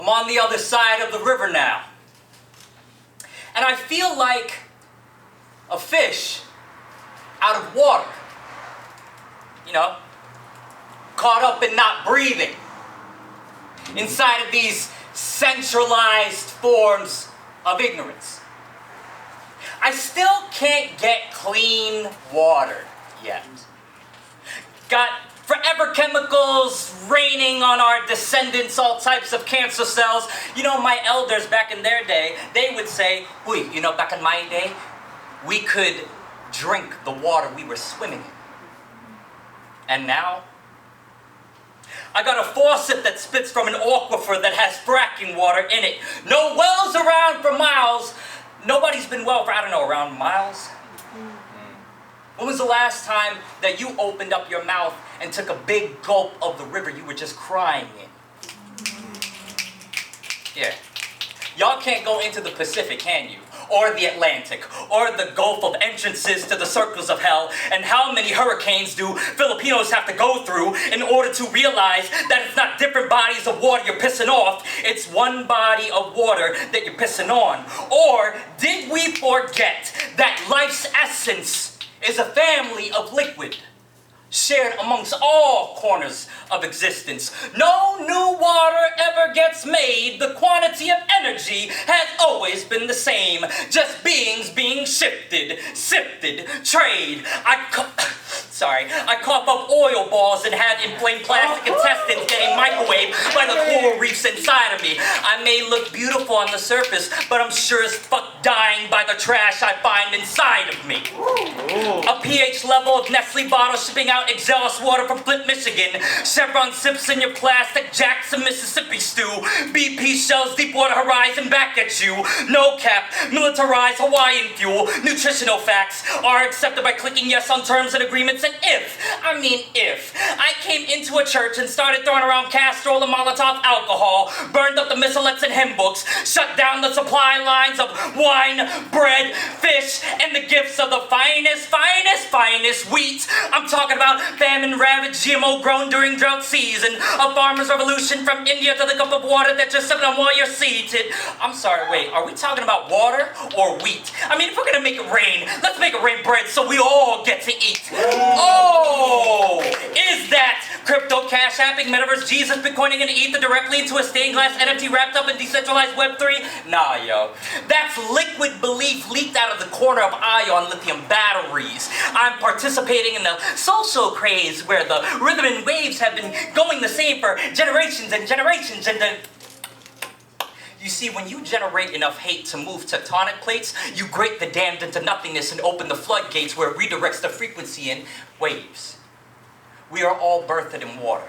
I'm on the other side of the river now. And I feel like a fish out of water. You know, caught up in not breathing. Inside of these centralized forms of ignorance. I still can't get clean water yet. Got forever chemicals raining on our descendants, all types of cancer cells. You know, my elders back in their day, they would say, "Uy, you know, back in my day, we could drink the water we were swimming in." And now, I got a faucet that spits from an aquifer that has fracking water in it. No wells around for miles. Nobody's been well for, I don't know, around miles? When was the last time that you opened up your mouth and took a big gulp of the river you were just crying in? Yeah. Y'all can't go into the Pacific, can you? Or the Atlantic, or the Gulf of entrances to the circles of hell. And how many hurricanes do Filipinos have to go through in order to realize that it's not different bodies of water you're pissing off, it's one body of water that you're pissing on? Or did we forget that life's essence is a family of liquid, shared amongst all corners of existence? No new water ever gets made. The quantity of energy has always been the same. Just beings being shifted, sifted, trade. I cough up oil balls and have inflamed plastic intestines getting microwaved by the coral reefs inside of me. I may look beautiful on the surface, but I'm sure as fuck dying by the trash I find inside of me. A pH level of Nestle bottle shipping out exhaust water from Flint, Michigan. Chevron sips in your plastic Jackson, Mississippi stew. BP shells Deepwater Horizon back at you. No cap, militarized Hawaiian fuel. Nutritional facts are accepted by clicking yes on terms and agreements. And if I came into a church and started throwing around Castrol and Molotov alcohol, burned up the missalettes and hymn books, shut down the supply lines of wine, bread, fish, and the gifts of the finest wheat. I'm talking about famine-ravaged, GMO-grown during drought season, a farmer's revolution from India to the cup of water that you're sipping on while you're seated. I'm sorry, wait, are we talking about water or wheat? I mean, if we're gonna make it rain, let's make it rain bread so we all get to eat. Oh, is that crypto, cash apping, metaverse, Jesus, Bitcoining, and ether directly into a stained glass NFT wrapped up in decentralized Web3? Nah, yo. That's liquid belief leaked out of the corner of ion lithium batteries. I'm participating in the social craze where the rhythm and waves have been going the same for generations and generations, and then you see, when you generate enough hate to move tectonic plates, you grate the damned into nothingness and open the floodgates where it redirects the frequency in waves. We are all birthed in water.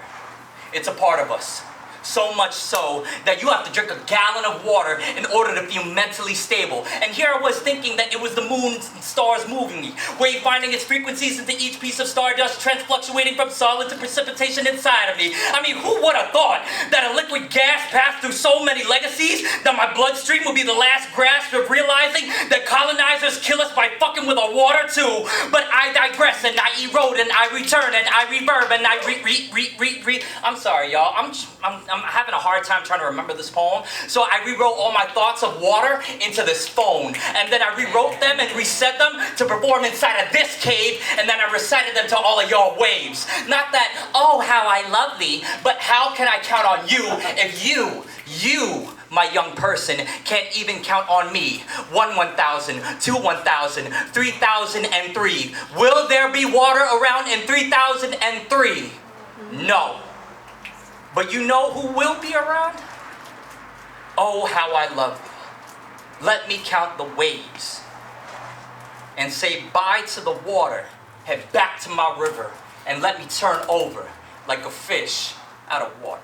It's a part of us. So much so that you have to drink a gallon of water in order to feel mentally stable. And here I was thinking that it was the moon and stars moving me, wayfinding its frequencies into each piece of stardust, transfluctuating from solid to precipitation inside of me. I mean, who would have thought that a liquid gas passed through so many legacies that my bloodstream would be the last grasp of realizing that colonizers kill us by fucking with our water too? But I digress and I erode and I return and I reverb and I I'm sorry, y'all. I'm having a hard time trying to remember this poem. So I rewrote all my thoughts of water into this phone. And then I rewrote them and reset them to perform inside of this cave. And then I recited them to all of y'all waves. Not that, oh, how I love thee, but how can I count on you if you, my young person, can't even count on me? 1,000, 2, 1,000, 3,003. Will there be water around in 3,003? No. But you know who will be around? Oh, how I love thee. Let me count the waves and say bye to the water, head back to my river, and let me turn over like a fish out of water.